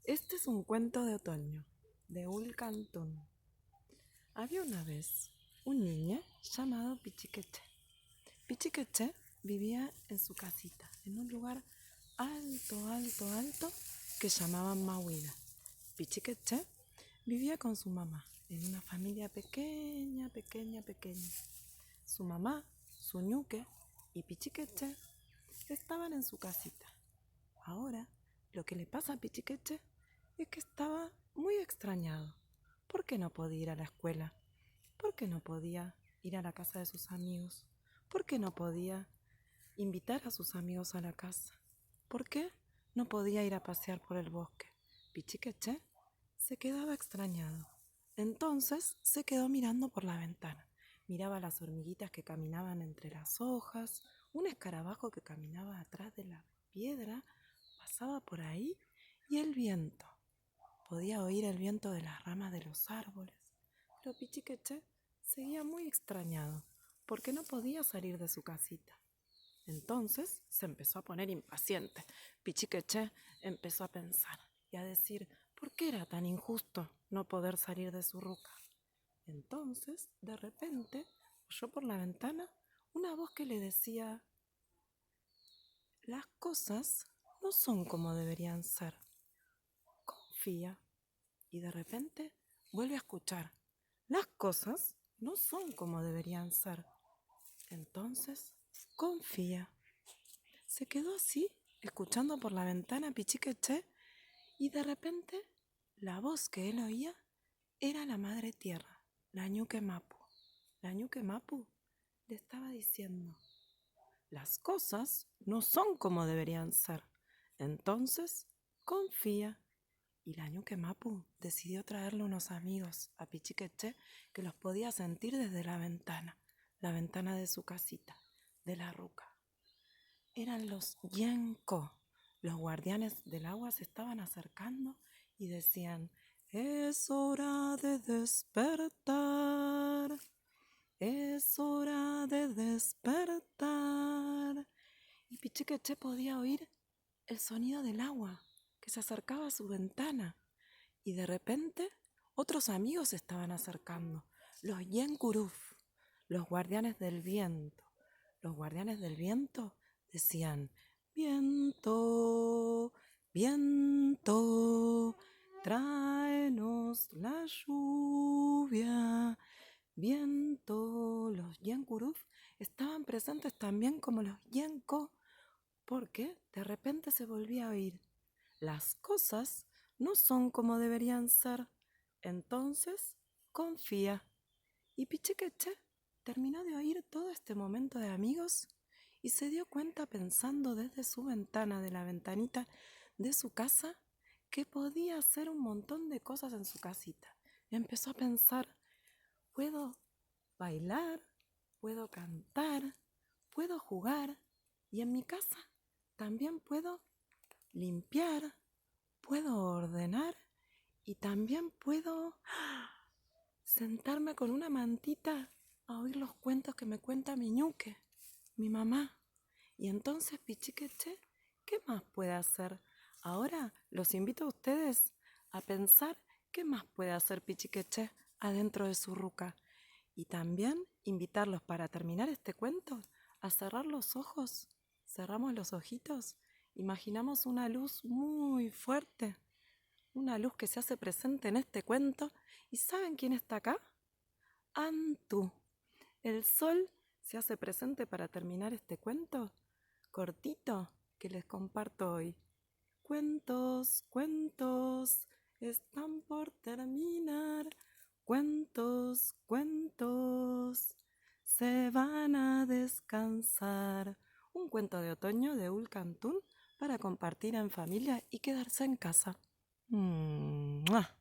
Este es un cuento de otoño, de Ulcantún. Había una vez un niño llamado Pichiqueche. Pichiqueche vivía en su casita, en un lugar alto, que llamaban Mahuida. Pichiqueche vivía con su mamá, en una familia pequeña. Su mamá, su ñuque y Pichiqueche estaban en su casita. Ahora, lo que le pasa a Pichiqueche es que estaba muy extrañado. ¿Por qué no podía ir a la escuela? ¿Por qué no podía ir a la casa de sus amigos? ¿Por qué no podía invitar a sus amigos a la casa? ¿Por qué no podía ir a pasear por el bosque? Pichiqueche se quedaba extrañado. Entonces se quedó mirando por la ventana. Miraba las hormiguitas que caminaban entre las hojas, un escarabajo que caminaba atrás de la piedra, pasaba por ahí, y el viento. Podía oír el viento de las ramas de los árboles. Pero Pichiqueche seguía muy extrañado, porque no podía salir de su casita. Entonces se empezó a poner impaciente. Pichiqueche empezó a pensar y a decir, ¿por qué era tan injusto no poder salir de su ruca? Entonces, de repente, oyó por la ventana una voz que le decía, las cosas no son como deberían ser. Confía. Y de repente vuelve a escuchar, las cosas no son como deberían ser. Entonces, confía. Se quedó así, escuchando por la ventana Pichiqueche, y de repente la voz que él oía era la madre tierra, la ñuque Mapu. La ñuque Mapu le estaba diciendo, las cosas no son como deberían ser. Entonces, confía. Y la ñuque Mapu decidió traerle unos amigos a Pichiqueche que los podía sentir desde la ventana de su casita, de la ruca. Eran los Yenko. Los guardianes del agua se estaban acercando y decían, es hora de despertar, es hora de despertar. Y Pichiqueche podía oír el sonido del agua que se acercaba a su ventana. Y de repente otros amigos se estaban acercando, los Yenkuruf, los guardianes del viento. Los guardianes del viento decían, viento, viento, tráenos la lluvia. Viento, los Yenkuruf estaban presentes también como los Yenko, porque de repente se volvía a oír, las cosas no son como deberían ser. Entonces, confía. Y Pichiqueche terminó de oír todo este momento de amigos y se dio cuenta, pensando desde su ventana, de la ventanita de su casa, que podía hacer un montón de cosas en su casita. Empezó a pensar, puedo bailar, puedo cantar, puedo jugar, y en mi casa también puedo limpiar, puedo ordenar, y también puedo sentarme con una mantita a oír los cuentos que me cuenta mi ñuque, mi mamá. Y entonces Pichiqueche, ¿qué más puede hacer? Ahora los invito a ustedes a pensar qué más puede hacer Pichiqueche adentro de su ruca. Y también invitarlos, para terminar este cuento, a cerrar los ojos. Cerramos los ojitos, imaginamos una luz muy fuerte, una luz que se hace presente en este cuento. ¿Y saben quién está acá? Antú. El sol se hace presente para terminar este cuento cortito que les comparto hoy. Cuentos, cuentos, están por terminar. Cuentos, cuentos, se van a descansar. Un cuento de otoño de Ulcantún para compartir en familia y quedarse en casa. ¡Mua!